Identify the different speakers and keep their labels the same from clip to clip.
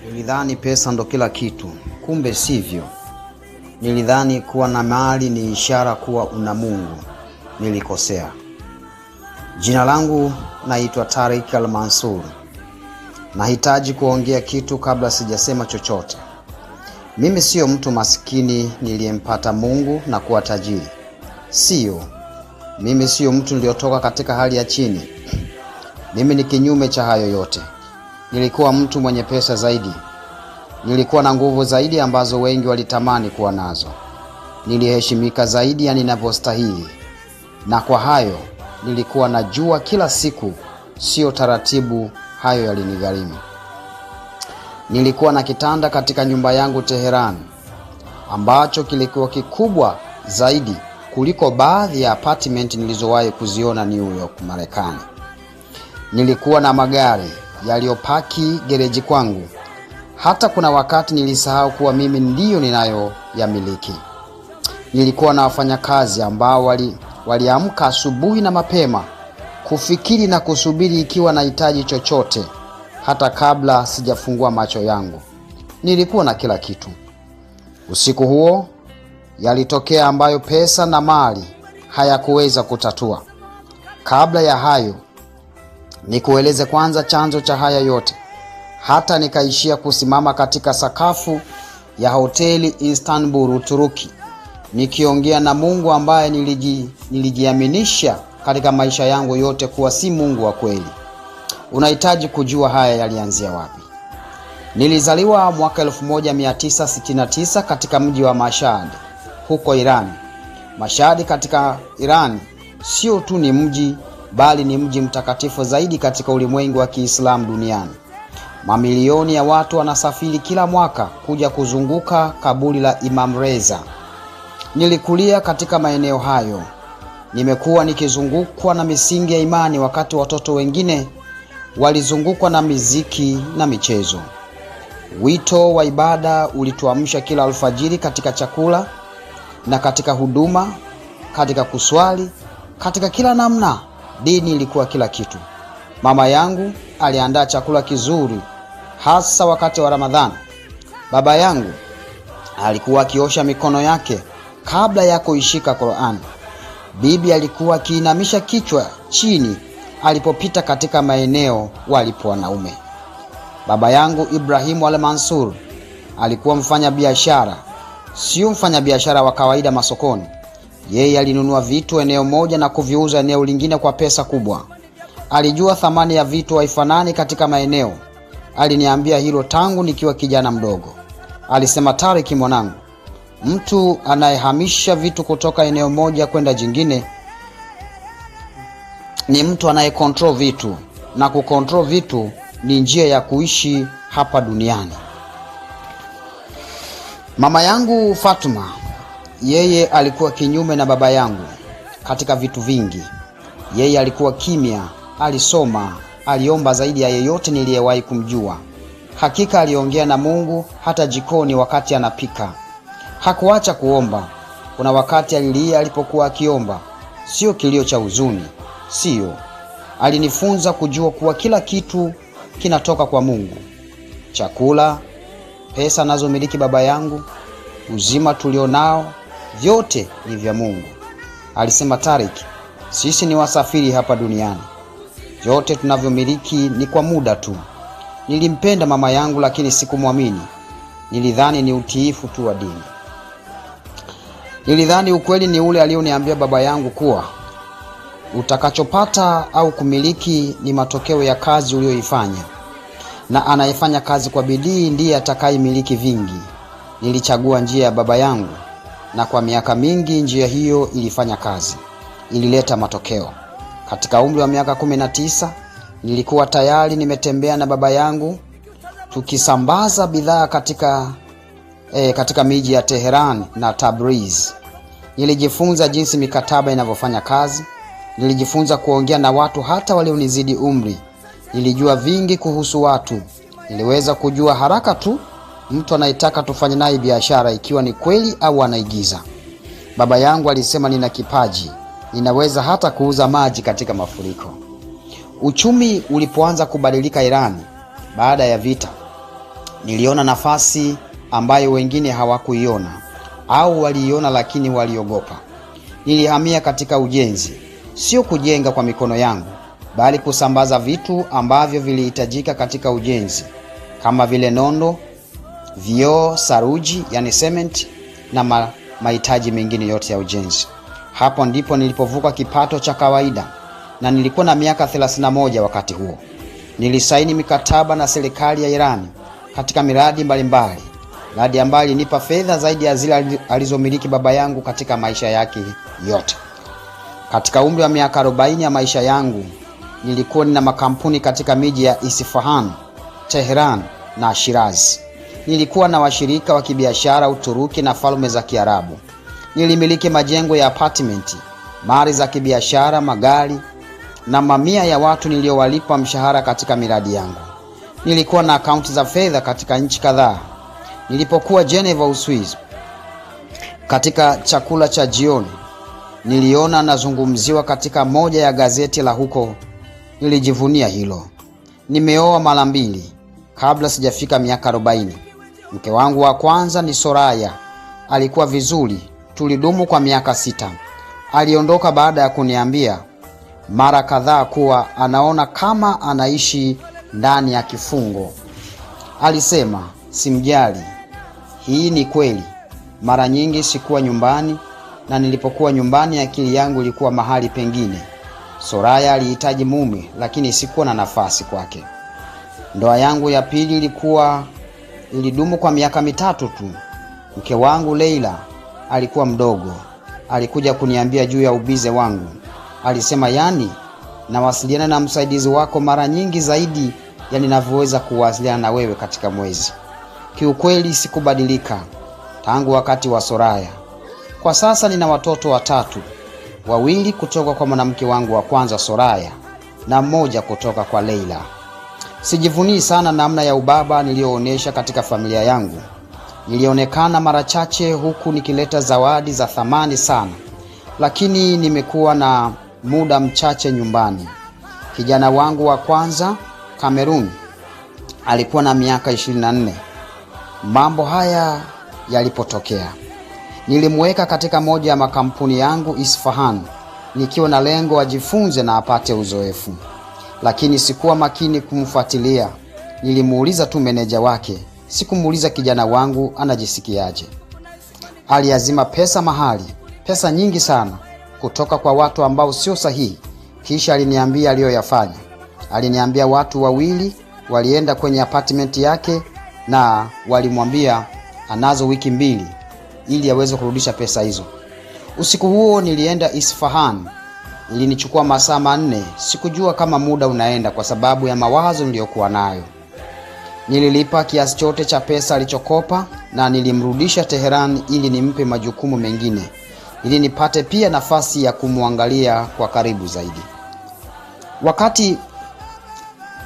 Speaker 1: Nilidhani pesa ndo kila kitu, kumbe sivyo. Nilidhani kuwa na mali ni ishara kuwa una Mungu. Nilikosea. Jina langu naitwa Tariq Al-Mansur. Nahitaji kuongea kitu kabla sijasema chochote. Mimi sio mtu masikini niliyempata Mungu na kuwa tajiri. Sio. Mimi sio mtu niliyotoka katika hali ya chini. Mimi ni kinyume cha hayo yote. Nilikuwa mtu mwenye pesa zaidi. Nilikuwa na nguvu zaidi ambazo wengi walitamani kuwa nazo. Niliheshimika zaidi ya ninavyostahili. Na kwa hayo nilikuwa najua kila siku, sio taratibu, hayo yalinigharimu. Nilikuwa na kitanda katika nyumba yangu Teheran, ambacho kilikuwa kikubwa zaidi kuliko baadhi ya apartment nilizowahi kuziona New York, Marekani. Nilikuwa na magari yaliyopaki gereji kwangu. Hata kuna wakati nilisahau kuwa mimi ndiyo ninayoyamiliki. Nilikuwa na wafanyakazi ambao waliamka asubuhi na mapema kufikiri na kusubiri ikiwa nahitaji chochote hata kabla sijafungua macho yangu. Nilikuwa na kila kitu. Usiku huo yalitokea ambayo pesa na mali hayakuweza kutatua. Kabla ya hayo, nikueleze kwanza chanzo cha haya yote. Hata nikaishia kusimama katika sakafu ya hoteli Istanbul, Uturuki, nikiongea na Mungu ambaye nilijiaminisha katika maisha yangu yote kuwa si Mungu wa kweli. Unahitaji kujua haya yalianzia wapi. Nilizaliwa mwaka 1969 katika mji wa Mashhad huko Iran. Mashhad katika Iran sio tu ni mji, bali ni mji mtakatifu zaidi katika ulimwengu wa Kiislamu duniani. Mamilioni ya watu wanasafiri kila mwaka kuja kuzunguka kaburi la Imam Reza. Nilikulia katika maeneo hayo. Nimekuwa nikizungukwa na misingi ya imani wakati watoto wengine walizungukwa na miziki na michezo. Wito wa ibada ulituamsha kila alfajiri katika chakula na katika huduma, katika kuswali, katika kila namna. Dini ilikuwa kila kitu. Mama yangu aliandaa chakula kizuri hasa wakati wa Ramadhani. Baba yangu alikuwa akiosha mikono yake kabla ya kuishika Qur'an. Bibi alikuwa akiinamisha kichwa chini alipopita katika maeneo walipo wanaume. Baba yangu Ibrahim Al-Mansur alikuwa mfanya biashara, sio mfanya biashara wa kawaida masokoni. Yeye alinunua vitu eneo moja na kuviuza eneo lingine kwa pesa kubwa. Alijua thamani ya vitu haifanani katika maeneo. Aliniambia hilo tangu nikiwa kijana mdogo. Alisema, Tariq mwanangu, mtu anayehamisha vitu kutoka eneo moja kwenda jingine ni mtu anayecontrol vitu, na kucontrol vitu ni njia ya kuishi hapa duniani. Mama yangu Fatuma, yeye alikuwa kinyume na baba yangu katika vitu vingi. Yeye alikuwa kimya, alisoma, aliomba zaidi ya yeyote niliyewahi kumjua. Hakika aliongea na Mungu hata jikoni wakati anapika. Hakuacha kuomba. Kuna wakati alilia alipokuwa akiomba, sio kilio cha huzuni, sio. Alinifunza kujua kuwa kila kitu kinatoka kwa Mungu. Chakula, pesa nazomiliki baba yangu, uzima tulionao, vyote ni vya Mungu. Alisema, Tariq, sisi ni wasafiri hapa duniani. Vyote tunavyomiliki ni kwa muda tu. Nilimpenda mama yangu lakini sikumwamini. Nilidhani ni utiifu tu wa dini. Nilidhani ukweli ni ule alioniambia baba yangu kuwa utakachopata au kumiliki ni matokeo ya kazi uliyoifanya, na anayefanya kazi kwa bidii ndiye atakayemiliki vingi. Nilichagua njia ya baba yangu, na kwa miaka mingi njia hiyo ilifanya kazi, ilileta matokeo. Katika umri wa miaka 19 nilikuwa tayari nimetembea na baba yangu tukisambaza bidhaa katika miji ya Teheran na Tabriz. Nilijifunza jinsi mikataba inavyofanya kazi. Nilijifunza kuongea na watu hata walionizidi umri. Nilijua vingi kuhusu watu. Niliweza kujua haraka tu mtu anayetaka tufanye naye biashara ikiwa ni kweli au anaigiza. Baba yangu alisema nina kipaji. Ninaweza hata kuuza maji katika mafuriko. Uchumi ulipoanza kubadilika Iran baada ya vita, Niliona nafasi ambayo wengine hawakuiona au waliiona lakini waliogopa. Nilihamia katika ujenzi, sio kujenga kwa mikono yangu, bali kusambaza vitu ambavyo vilihitajika katika ujenzi, kama vile nondo, vioo, saruji, yani cement, na mahitaji mengine yote ya ujenzi. Hapo ndipo nilipovuka kipato cha kawaida, na nilikuwa na miaka 31 wakati huo. Nilisaini mikataba na serikali ya Iran katika miradi mbalimbali, miradi ambayo ilinipa fedha zaidi ya zile alizomiliki baba yangu katika maisha yake yote. Katika umri wa miaka 40 ya maisha yangu, nilikuwa nina makampuni katika miji ya Isfahan, Tehran na Shiraz. Nilikuwa na washirika wa kibiashara Uturuki na Falme za Kiarabu. Nilimiliki majengo ya apartment, mali za kibiashara, magari na mamia ya watu niliowalipa mshahara katika miradi yangu. Nilikuwa na akaunti za fedha katika nchi kadhaa. Nilipokuwa Geneva, Uswizi, katika chakula cha jioni, niliona nazungumziwa katika moja ya gazeti la huko. Nilijivunia hilo. Nimeoa mara 2 kabla sijafika miaka 40. Mke wangu wa kwanza ni Soraya. Alikuwa vizuri, tulidumu kwa miaka 6. Aliondoka baada ya kuniambia mara kadhaa kuwa anaona kama anaishi ndani ya kifungo. Alisema, simjali. Hii ni kweli. Mara nyingi sikuwa nyumbani, na nilipokuwa nyumbani akili yangu ilikuwa mahali pengine. Soraya alihitaji mume, lakini sikuwa na nafasi kwake. Ndoa yangu ya pili ilidumu kwa miaka 3 tu. Mke wangu Leila alikuwa mdogo. Alikuja kuniambia juu ya ubize wangu. Alisema, nawasiliana na msaidizi wako mara nyingi zaidi ya ninavyoweza kuwasiliana na wewe katika mwezi. Kiukweli sikubadilika tangu wakati wa Soraya. Kwa sasa nina watoto 3, 2 kutoka kwa mwanamke wangu wa kwanza Soraya na 1 kutoka kwa Leila. Sijivunii sana namna ya ubaba nilioonyesha katika familia yangu. Nilionekana mara chache huku nikileta zawadi za thamani sana, lakini nimekuwa na muda mchache nyumbani. Kijana wangu wa kwanza Cameroon alikuwa na miaka 24 mambo haya yalipotokea. Nilimweka katika moja ya makampuni yangu Isfahan, nikiwa na lengo ajifunze na apate uzoefu. Lakini sikuwa makini kumfuatilia. Nilimuuliza tu meneja wake, sikumuuliza kijana wangu anajisikiaje. Aliazima pesa mahali, pesa nyingi sana, kutoka kwa watu ambao sio sahihi. Kisha aliniambia aliyoyafanya. Aliniambia watu 2 walienda kwenye apartment yake na walimwambia anazo wiki 2 ili aweze kurudisha pesa hizo. Usiku huo nilienda Isfahan. Ilinichukua masaa 4. Sikujua kama muda unaenda kwa sababu ya mawazo niliyokuwa nayo. Nililipa kiasi chote cha pesa alichokopa na nilimrudisha Tehran ili nimpe majukumu mengine, ili nipate pia nafasi ya kumwangalia kwa karibu zaidi. Wakati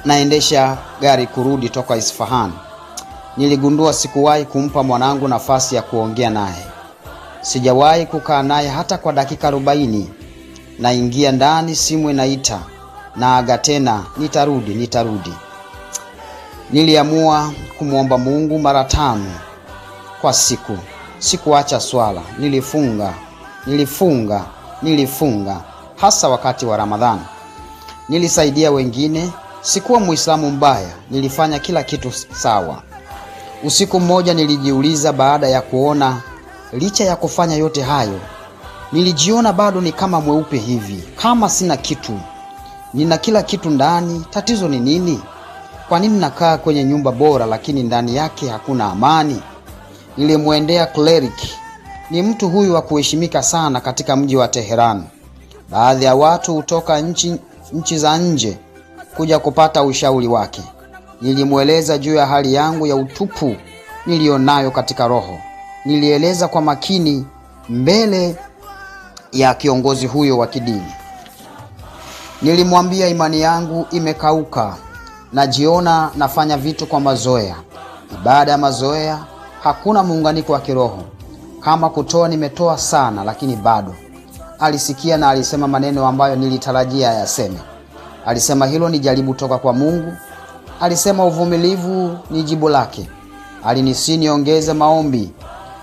Speaker 1: naendesha gari kurudi toka Isfahan, niligundua sikuwahi kumpa mwanangu nafasi ya kuongea naye. Sijawahi kukaa naye hata kwa dakika 40. Naingia ndani, simu inaita, na aga tena, nitarudi. Niliamua kumwomba Mungu mara 5 kwa siku. Sikuacha swala. Nilifunga hasa wakati wa Ramadhani. Nilisaidia wengine. Sikuwa Muislamu mbaya, nilifanya kila kitu sawa. Usiku mmoja nilijiuliza, baada ya kuona licha ya kufanya yote hayo, nilijiona bado ni kama mweupe hivi, kama sina kitu. Nina kila kitu ndani, tatizo ni nini? Kwa nini nakaa kwenye nyumba bora lakini ndani yake hakuna amani? Nilimwendea cleric. Ni mtu huyu wa kuheshimika sana katika mji wa Tehran. Baadhi ya watu hutoka nchi za nje kuja kupata ushauri wake. Nilimueleza juu ya hali yangu ya utupu nilionayo katika roho. Nilieleza kwa makini mbele ya kiongozi huyo wa kidini. Nilimwambia imani yangu imekauka, najiona nafanya vitu kwa mazoea. Baada ya mazoea hakuna muunganiko wa kiroho. Kama kutoa nimetoa sana, lakini bado. Alisikia na alisema maneno ambayo nilitarajia yaseme. Alisema hilo ni jaribu toka kwa Mungu. Alisema uvumilivu ni jibu lake. Alinisihi niongeze maombi,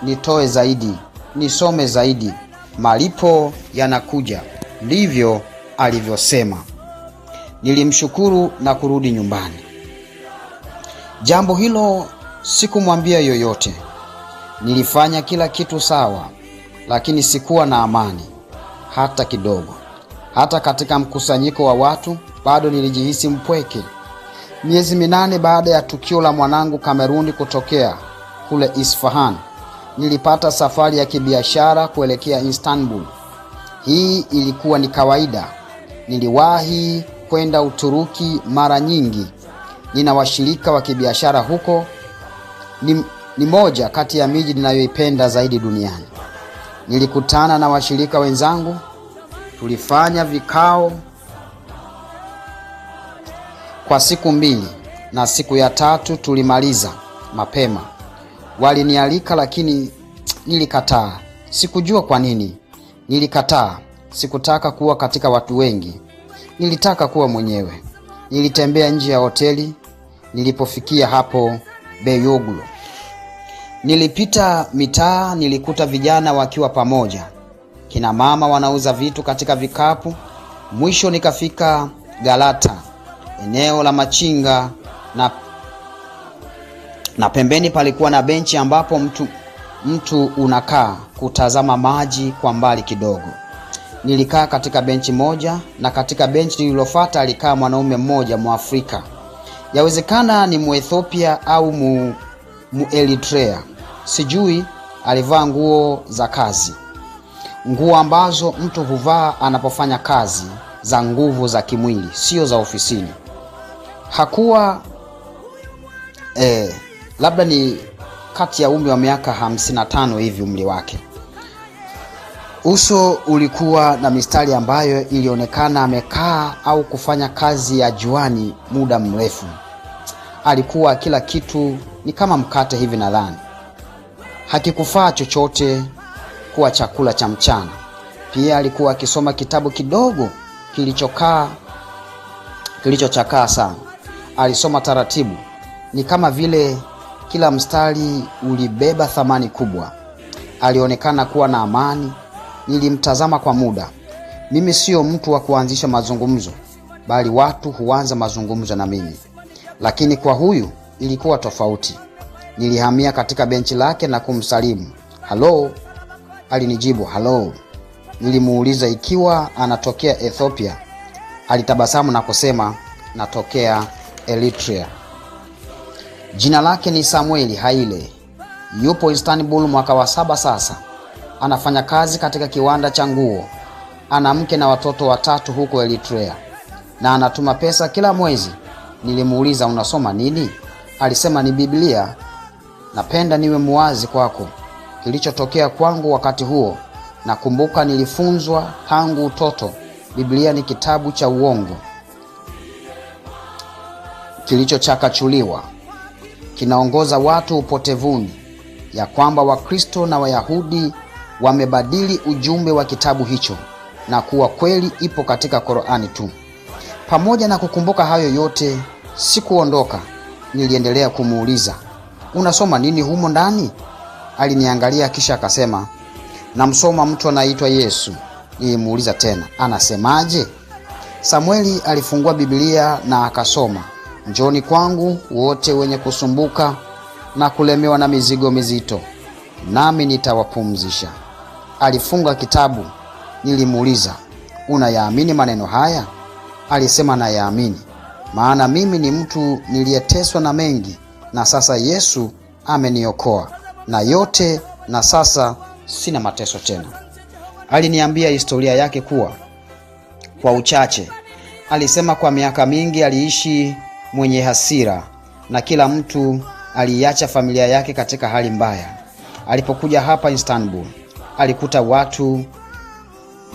Speaker 1: nitoe zaidi, nisome zaidi. Malipo yanakuja, ndivyo alivyosema. Nilimshukuru na kurudi nyumbani. Jambo hilo sikumwambia yoyote. Nilifanya kila kitu sawa, lakini sikuwa na amani hata kidogo. Hata katika mkusanyiko wa watu bado nilijihisi mpweke. Miezi 8 baada ya tukio la mwanangu Kameruni kutokea kule Isfahan, nilipata safari ya kibiashara kuelekea Istanbul. Hii ilikuwa ni kawaida. Niliwahi kwenda Uturuki mara nyingi. Nina washirika wa kibiashara huko. Ni moja kati ya miji ninayoipenda zaidi duniani. Nilikutana na washirika wenzangu, tulifanya vikao kwa siku 2 na siku ya 3 tulimaliza mapema. Walinialika lakini nilikataa. Sikujua kwa nini. Nilikataa. Sikutaka kuwa katika watu wengi. Nilitaka kuwa mwenyewe. Nilitembea nje ya hoteli. Nilipofikia hapo Beyoğlu, nilipita mitaa. Nilikuta vijana wakiwa pamoja, kina mama wanauza vitu katika vikapu. Mwisho nikafika Galata, eneo la machinga, na pembeni palikuwa na benchi ambapo mtu unakaa kutazama maji kwa mbali kidogo. Nilikaa katika benchi moja, na katika benchi lililofuata alikaa mwanaume mmoja Mwafrika. Yawezekana ni Muethiopia au Mueritrea. Sijui. Alivaa nguo za kazi, nguo ambazo mtu huvaa anapofanya kazi za nguvu za kimwili, sio za ofisini. Hakuwa labda ni kati ya umri wa miaka 55 hivi umri wake. Uso ulikuwa na mistari ambayo ilionekana amekaa au kufanya kazi ya juani muda mrefu. Alikuwa kila kitu ni kama mkate hivi nadhani. Hakikufaa chochote kuwa chakula cha mchana. Pia alikuwa akisoma kitabu kidogo kilichochakaa sana. Alisoma taratibu, ni kama vile kila mstari ulibeba thamani kubwa. Alionekana kuwa na amani. Nilimtazama kwa muda. Mimi sio mtu wa kuanzisha mazungumzo, bali watu huanza mazungumzo na mimi. Lakini kwa huyu ilikuwa tofauti. Nilihamia katika benchi lake na kumsalimu. "Halo." Alinijibu, "Halo." Nilimuuliza ikiwa anatokea Ethiopia. Alitabasamu na kusema, "Natokea Eritrea." Jina lake ni Samuel Haile. Yupo Istanbul mwaka wa 7 sasa. Anafanya kazi katika kiwanda cha nguo. Ana mke na watoto 3 huko Eritrea, na anatuma pesa kila mwezi. Nilimuuliza, "Unasoma nini?" Alisema, "Ni Biblia." Napenda niwe muwazi kwako. Kilichotokea kwangu wakati huo, nakumbuka nilifunzwa tangu utoto. Biblia ni kitabu cha uongo kilichochakachuliwa. Kinaongoza watu upotevuni, ya kwamba Wakristo na Wayahudi wamebadili ujumbe wa kitabu hicho, na kuwa kweli ipo katika Qur'ani tu. Pamoja na kukumbuka hayo yote, sikuondoka. Niliendelea kumuuliza, "Unasoma nini humo ndani?" Aliniangalia kisha akasema, "Namsoma mtu anaitwa Yesu." Nilimuuliza tena, "Anasemaje?" Samueli alifungua Biblia na akasoma, "Njoni kwangu wote wenye kusumbuka na kulemewa na mizigo mizito, nami nitawapumzisha." Alifunga kitabu. Nilimuuliza, "Unayaamini maneno haya?" Alisema, "Nayaamini, maana mimi ni mtu niliyeteswa na mengi, na sasa Yesu ameniokoa na yote, na sasa sina mateso tena." Aliniambia historia yake kwa uchache. Alisema kwa miaka mingi aliishi mwenye hasira, na kila mtu aliacha familia yake katika hali mbaya. Alipokuja hapa Istanbul, alikuta watu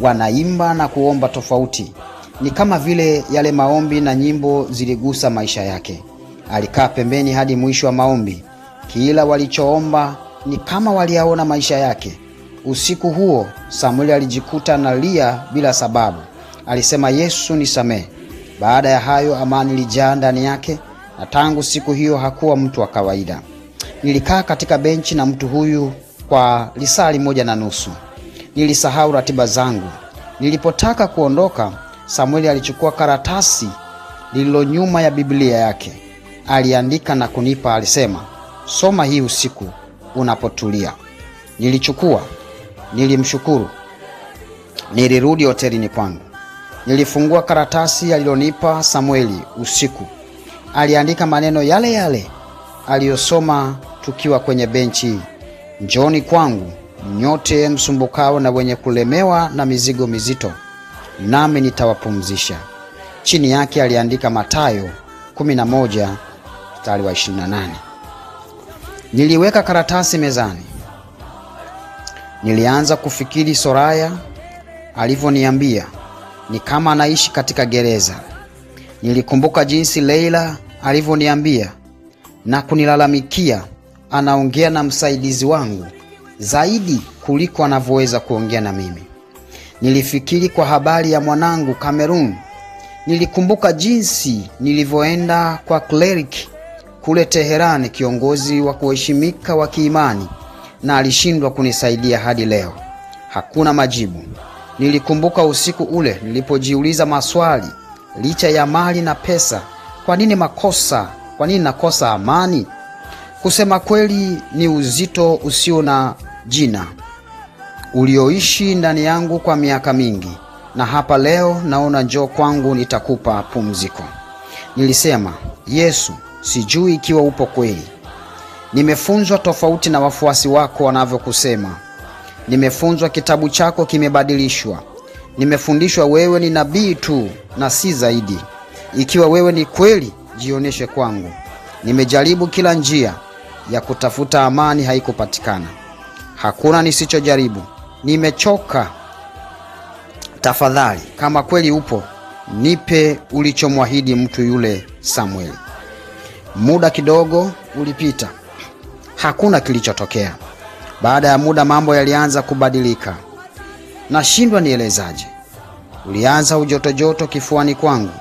Speaker 1: wanaimba na kuomba tofauti. Ni kama vile yale maombi na nyimbo ziligusa maisha yake. Alikaa pembeni hadi mwisho wa maombi. Kila walichoomba ni kama waliaona maisha yake. Usiku huo Samuel alijikuta analia bila sababu. Alisema, "Yesu nisamehe." Baada ya hayo amani ilijaa ndani yake, na tangu siku hiyo hakuwa mtu wa kawaida. Nilikaa katika benchi na mtu huyu kwa lisaa 1.5. Nilisahau ratiba zangu. Nilipotaka kuondoka, Samueli alichukua karatasi lililo nyuma ya Biblia yake. Aliandika na kunipa. Alisema, soma hii usiku unapotulia. Nilichukua, nilimshukuru. Nilirudi hotelini kwangu. Nilifungua karatasi alilonipa Samueli usiku. Aliandika maneno yale yale aliyosoma tukiwa kwenye benchi. Njooni kwangu nyote msumbukao na wenye kulemewa na mizigo mizito, nami nitawapumzisha. Chini yake aliandika Mathayo 11:28. Niliweka karatasi mezani. Nilianza kufikiri Soraya alivyoniambia ni kama anaishi katika gereza. Nilikumbuka jinsi Leila alivyoniambia na kunilalamikia anaongea na msaidizi wangu zaidi kuliko anavyoweza kuongea na mimi. Nilifikiri kwa habari ya mwanangu Cameroon. Nilikumbuka jinsi nilivyoenda kwa cleric kule Teherani, kiongozi wa kuheshimika wa kiimani, na alishindwa kunisaidia hadi leo. Hakuna majibu. Nilikumbuka usiku ule nilipojiuliza maswali, licha ya mali na pesa, kwa nini nakosa amani? Kusema kweli ni uzito usio na jina ulioishi ndani yangu kwa miaka mingi, na hapa leo naona njoo kwangu nitakupa pumziko. Nilisema, Yesu, sijui ikiwa upo kweli. Nimefunzwa tofauti na wafuasi wako wanavyokusema. Nimefunzwa kitabu chako kimebadilishwa. Nimefundishwa wewe ni nabii tu na si zaidi. Ikiwa wewe ni kweli, jioneshe kwangu. Nimejaribu kila njia ya kutafuta amani, haikupatikana. Hakuna nisichojaribu. Nimechoka. Tafadhali, kama kweli upo, nipe ulichomwahidi mtu yule Samueli. Muda kidogo ulipita. Hakuna kilichotokea. Baada ya muda mambo yalianza kubadilika. Nashindwa nielezaje. Ulianza ujoto kifuani kwangu.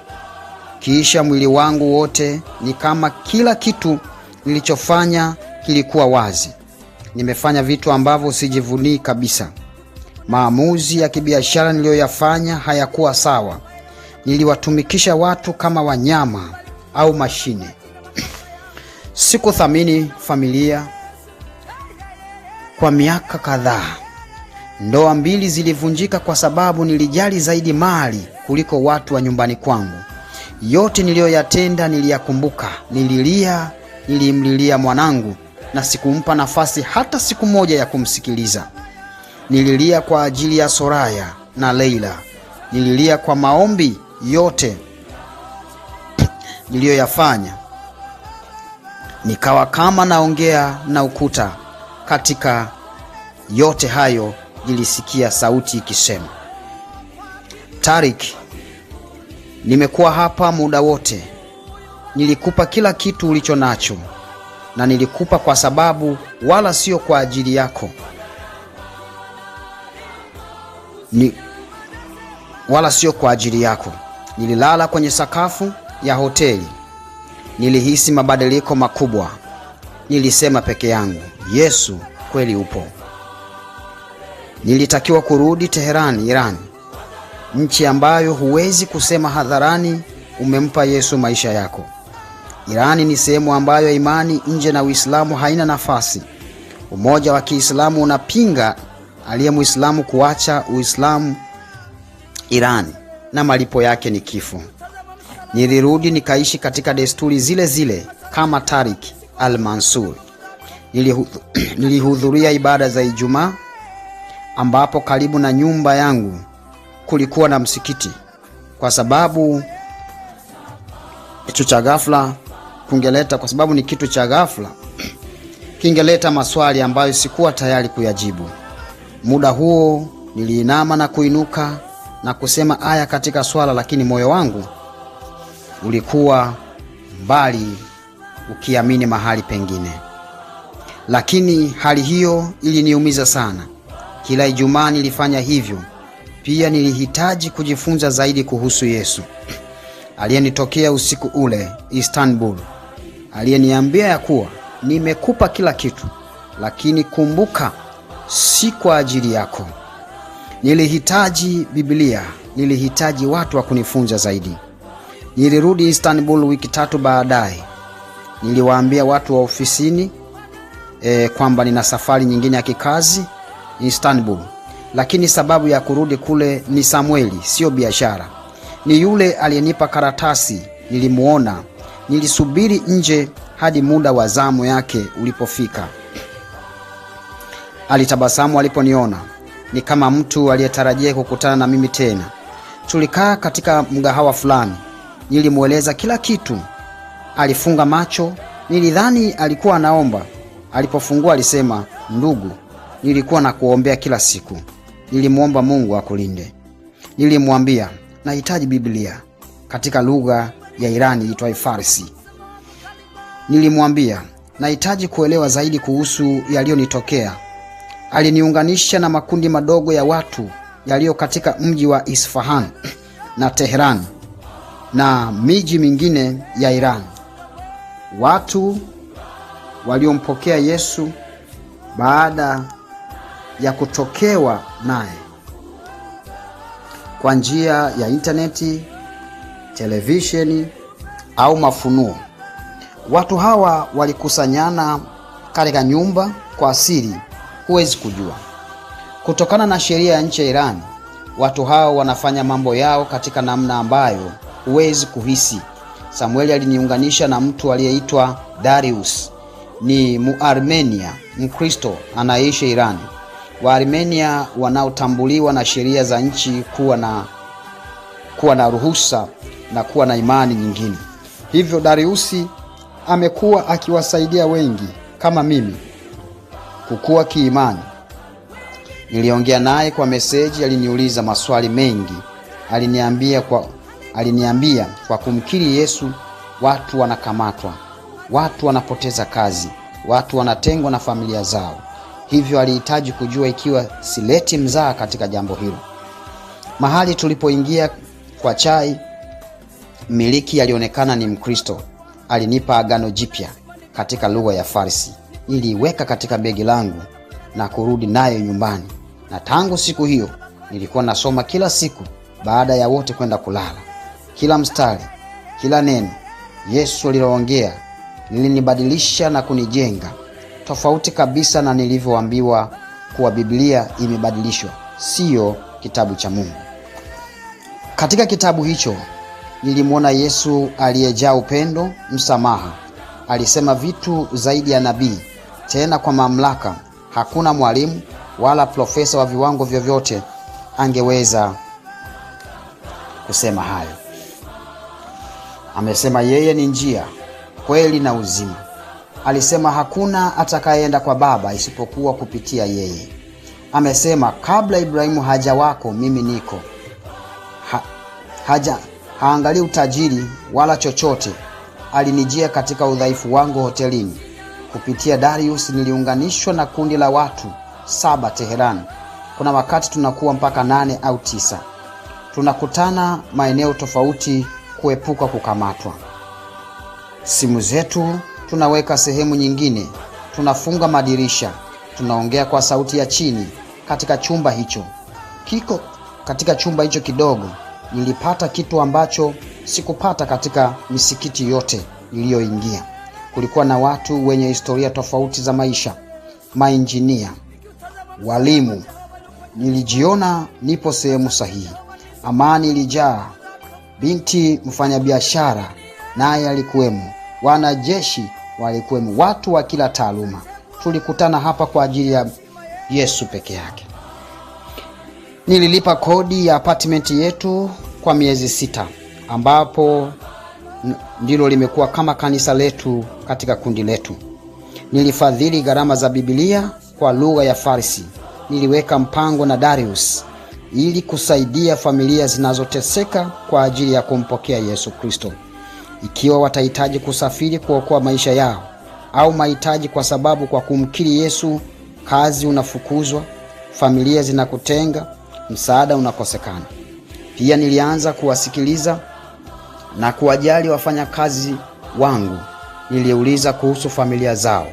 Speaker 1: Kisha mwili wangu wote, ni kama kila kitu nilichofanya kilikuwa wazi. Nimefanya vitu ambavyo sijivunii kabisa. Maamuzi ya kibiashara niliyoyafanya hayakuwa sawa. Niliwatumikisha watu kama wanyama au mashine. Sikuthamini familia kwa miaka kadhaa. Ndoa 2 zilivunjika kwa sababu nilijali zaidi mali kuliko watu wa nyumbani kwangu. Yote niliyoyatenda niliyakumbuka. Nilimlilia mwanangu na sikumpa nafasi hata siku moja ya kumsikiliza. Nililia kwa ajili ya Soraya na Leila. Nililia kwa maombi yote niliyoyafanya. Nikawa kama naongea na ukuta. Katika yote hayo nilisikia sauti ikisema, Tariq, nimekuwa hapa muda wote. Nilikupa kila kitu ulicho nacho, na nilikupa kwa sababu wala sio kwa ajili yako. Wala sio kwa ajili yako. Nililala kwenye sakafu ya hoteli. Nilihisi mabadiliko makubwa. Nilisema peke yangu, Yesu kweli upo. Nilitakiwa kurudi Teherani, Iran, nchi ambayo huwezi kusema hadharani umempa Yesu maisha yako. Irani ni sehemu ambayo imani nje na Uislamu haina nafasi. Umoja wa Kiislamu unapinga aliye Muislamu kuacha Uislamu Irani, na malipo yake ni kifo. Nilirudi nikaishi katika desturi zile zile kama Tariq al-Mansur. Nilihudhuria ibada za Ijumaa, ambapo karibu na nyumba yangu kulikuwa na msikiti, kwa sababu ni kitu cha ghafla kingeleta maswali ambayo sikuwa tayari kuyajibu. Muda huo niliinama na kuinuka na kusema aya katika swala, lakini moyo wangu ulikuwa mbali ukiamini mahali pengine. Lakini hali hiyo iliniumiza sana. Kila Ijumaa nilifanya hivyo. Pia nilihitaji kujifunza zaidi kuhusu Yesu aliyenitokea usiku ule Istanbul, aliyeniambia ya kuwa nimekupa kila kitu, lakini kumbuka, si kwa ajili yako. Nilihitaji Biblia, nilihitaji watu wa kunifunza zaidi. Nilirudi Istanbul wiki 3 baadaye. Niliwaambia watu wa ofisini kwamba nina safari nyingine ya kikazi Istanbul, lakini sababu ya kurudi kule ni Samueli, sio biashara. Ni yule aliyenipa karatasi, nilimuona. Nilisubiri nje hadi muda wa zamu yake ulipofika. Alitabasamu aliponiona, ni kama mtu aliyetarajia kukutana na mimi tena. Tulikaa katika mgahawa fulani. Nilimueleza kila kitu. Alifunga macho, nilidhani alikuwa anaomba. Alipofungua alisema, ndugu, nilikuwa na kuombea kila siku. Nilimuomba Mungu akulinde. Nilimwambia, nahitaji Biblia katika lugha ya Irani iitwayo Farsi. Nilimwambia, nahitaji kuelewa zaidi kuhusu yaliyonitokea. Aliniunganisha na makundi madogo ya watu yaliyo katika mji wa Isfahan na Tehran na miji mingine ya Iran. Watu waliompokea Yesu baada ya kutokewa naye kwa njia ya interneti, televisheni au mafunuo. Watu hawa walikusanyana katika nyumba kwa siri, huwezi kujua. Kutokana na sheria ya nchi ya Iran, watu hao wanafanya mambo yao katika namna ambayo huwezi kuhisi. Samueli aliniunganisha na mtu aliyeitwa Darius. Ni Muarmenia, Mkristo anaishi Iran. Waarmenia wanaotambuliwa na sheria za nchi kuwa na ruhusa na kuwa na imani nyingine. Hivyo Darius amekuwa akiwasaidia wengi kama mimi kukua kiimani. Niliongea naye kwa meseji, aliniuliza maswali mengi. Aliniambia kwa kumkiri Yesu watu wanakamatwa, watu wanapoteza kazi, watu wanatengwa na familia zao. Hivyo alihitaji kujua ikiwa sileti mzaa katika jambo hilo. Mahali tulipoingia kwa chai, mmiliki alionekana ni Mkristo. Alinipa Agano Jipya katika lugha ya Farsi. Niliiweka katika begi langu na kurudi nayo nyumbani. Na tangu siku hiyo nilikuwa nasoma kila siku baada ya wote kwenda kulala. Kila mstari, kila neno Yesu aliloongea lilinibadilisha na kunijenga, tofauti kabisa na nilivyoambiwa kuwa Biblia imebadilishwa, sio kitabu cha Mungu. Katika kitabu hicho nilimwona Yesu aliyejaa upendo, msamaha. Alisema vitu zaidi ya nabii, tena kwa mamlaka. Hakuna mwalimu wala profesa wa viwango vyovyote angeweza kusema hayo. Amesema yeye ni njia, kweli na uzima. Alisema hakuna atakayeenda kwa Baba isipokuwa kupitia yeye. Amesema kabla Ibrahimu hajawako mimi niko. Haangalii utajiri wala chochote. Alinijia katika udhaifu wangu hotelini. Kupitia Darius niliunganishwa na kundi la watu 7 Teheran. Kuna wakati tunakuwa mpaka 8 au 9. Tunakutana maeneo tofauti kuepuka kukamatwa. Simu zetu tunaweka sehemu nyingine. Tunafunga madirisha. Tunaongea kwa sauti ya chini katika chumba hicho. Katika chumba hicho kidogo nilipata kitu ambacho sikupata katika misikiti yote niliyoingia. Kulikuwa na watu wenye historia tofauti za maisha, mainjinia, walimu. Nilijiona nipo sehemu sahihi. Amani ilijaa. Binti mfanyabiashara naye alikuwemo. Wanajeshi walikuwemo, watu wa kila taaluma. Tulikutana hapa kwa ajili ya Yesu peke yake. Nililipa kodi ya apartment yetu kwa miezi 6, ambapo ndilo limekuwa kama kanisa letu katika kundi letu. Nilifadhili gharama za Biblia kwa lugha ya Farsi. Niliweka mpango na Darius ili kusaidia familia zinazoteseka kwa ajili ya kumpokea Yesu Kristo. Ikiwa watahitaji kusafiri kuokoa maisha yao au mahitaji kwa sababu kwa kumkiri Yesu kazi unafukuzwa, familia zinakutenga, msaada unakosekana. Pia nilianza kuwasikiliza na kuwajali wafanyakazi wangu. Niliuliza kuhusu familia zao,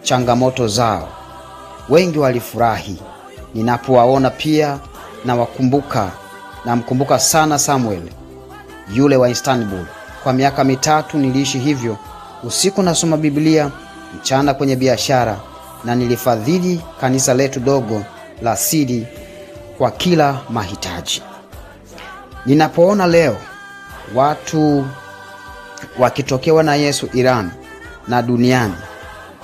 Speaker 1: changamoto zao. Wengi walifurahi. Ninapowaona pia namkumbuka sana Samuel, yule wa Istanbul. Kwa miaka 3 niliishi hivyo. Usiku nasoma Biblia, mchana kwenye biashara, na nilifadhili kanisa letu dogo la siri kwa kila mahitaji. Ninapoona leo watu wakitokewa na Yesu Iran na duniani,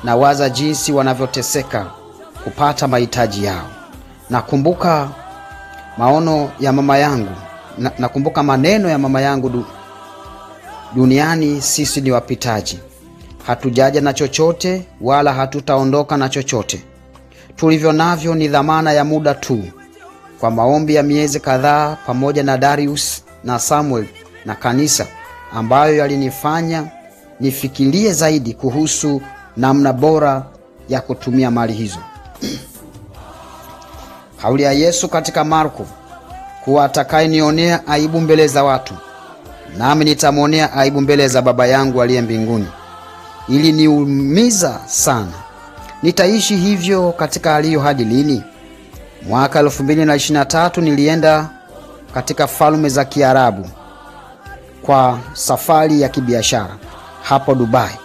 Speaker 1: na waza jinsi wanavyoteseka kupata mahitaji yao. Nakumbuka maneno ya mama yangu, duniani sisi ni wapitaji. Hatujaja na chochote wala hatutaondoka na chochote. Tulivyo navyo ni dhamana ya muda tu. Kwa maombi ya miezi kadhaa pamoja na Darius na Samuel na kanisa, ambayo yalinifanya nifikirie zaidi kuhusu namna bora ya kutumia mali hizo. Kauli ya Yesu katika Marko kuwa atakayenionea aibu mbele za watu, nami nitamwonea aibu mbele za Baba yangu aliye mbinguni, ili niumiza sana. Nitaishi hivyo katika hali hiyo hadi lini? Mwaka 2023 nilienda katika Falme za Kiarabu kwa safari ya kibiashara hapo Dubai.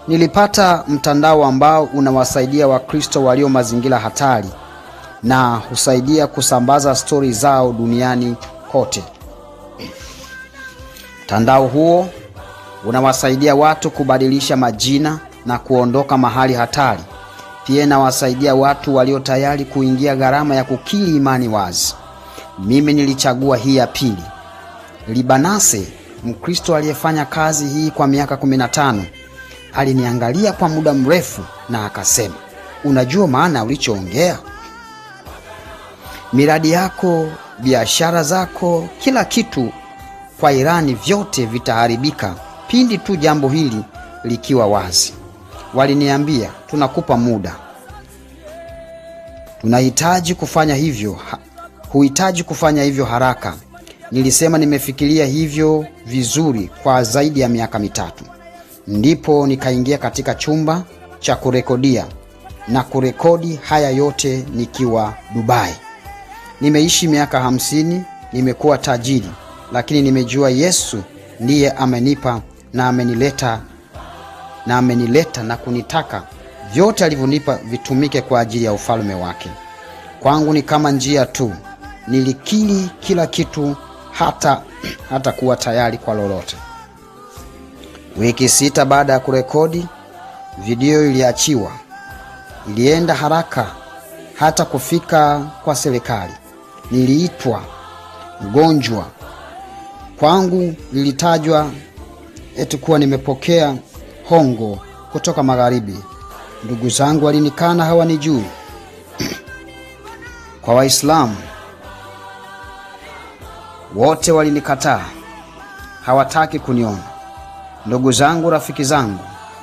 Speaker 1: Nilipata mtandao ambao unawasaidia Wakristo walio mazingira hatari na husaidia kusambaza stori zao duniani kote. Mtandao huo unawasaidia watu kubadilisha majina na kuondoka mahali hatari. Pia inawasaidia watu walio tayari kuingia gharama ya kukiri imani wazi. Mimi nilichagua hii ya pili. Libanase, Mkristo aliyefanya kazi hii kwa miaka 15, aliniangalia kwa muda mrefu na akasema, unajua maana ulichoongea? Miradi yako, biashara zako, kila kitu kwa Irani vyote vitaharibika pindi tu jambo hili likiwa wazi. Waliniambia, tunakupa muda. Huhitaji kufanya hivyo haraka. Nilisema nimefikiria hivyo vizuri kwa zaidi ya miaka 3. Ndipo nikaingia katika chumba cha kurekodia na kurekodi haya yote nikiwa Dubai. Nimeishi miaka 50, nimekuwa tajiri, lakini nimejua Yesu ndiye amenipa na amenileta na kunitaka vyote alivyonipa vitumike kwa ajili ya ufalme wake. Kwangu ni kama njia tu. Nilikiri kila kitu, hata kuwa tayari kwa lolote. Wiki 6 baada ya kurekodi, video iliachiwa. Ilienda haraka hata kufika kwa serikali. Niliitwa mgonjwa. Kwangu lilitajwa eti kuwa nimepokea hongo kutoka magharibi. Ndugu zangu walinikana, hawanijui. Kwa Waislamu wote walinikataa, hawataki kuniona. Ndugu zangu,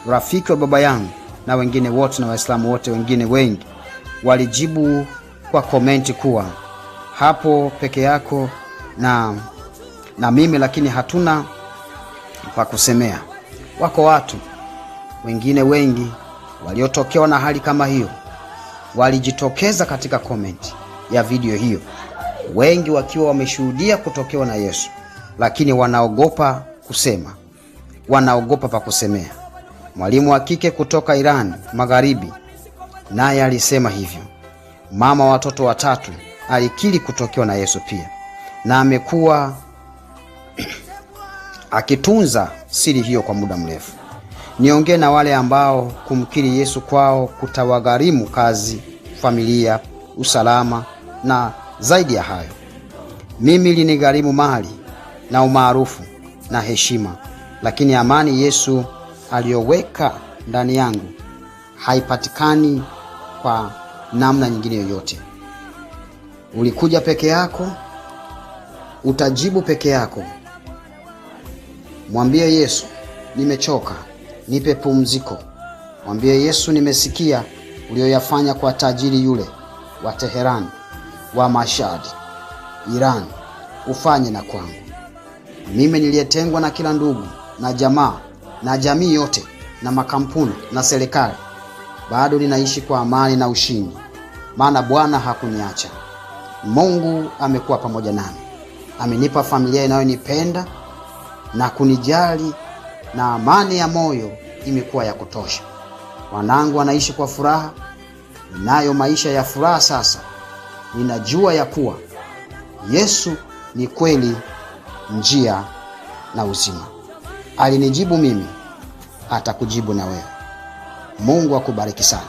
Speaker 1: rafiki wa baba yangu na wengine wote, na Waislamu wote wengine wengi walijibu kwa komenti kuwa hapo peke yako na mimi, lakini hatuna pa kusemea. Wako watu wengine wengi waliotokewa na hali kama hiyo walijitokeza katika komenti ya video hiyo, wengi wakiwa wameshuhudia kutokewa na Yesu, lakini wanaogopa pa kusemea. Mwalimu wa kike kutoka Iran Magharibi naye alisema hivyo. Mama watoto 3 alikiri kutokewa na Yesu pia, na amekuwa akitunza siri hiyo kwa muda mrefu. Niongee na wale ambao kumkiri Yesu kwao kutawagharimu kazi, familia, usalama na zaidi ya hayo. Mimi linigharimu mali na umaarufu na heshima, lakini amani Yesu aliyoweka ndani yangu haipatikani kwa namna nyingine yoyote. Ulikuja peke yako, utajibu peke yako. Mwambie Yesu, nimechoka, nipe pumziko. Mwambie Yesu, nimesikia ulioyafanya kwa tajiri yule wa Teheran, wa Mashhad, Iran, ufanye na kwangu. Mimi niliyetengwa na kila ndugu na jamaa na jamii yote na makampuni na serikali, bado ninaishi kwa amani na ushindi, maana Bwana hakuniacha. Mungu amekuwa pamoja nami. Amenipa familia inayonipenda na kunijali, na amani ya moyo imekuwa ya kutosha. Wanangu wanaishi kwa furaha. Ninayo maisha ya furaha sasa. Ninajua ya kuwa Yesu ni kweli, njia na uzima. Alinijibu mimi, atakujibu na wewe. Mungu akubariki sana.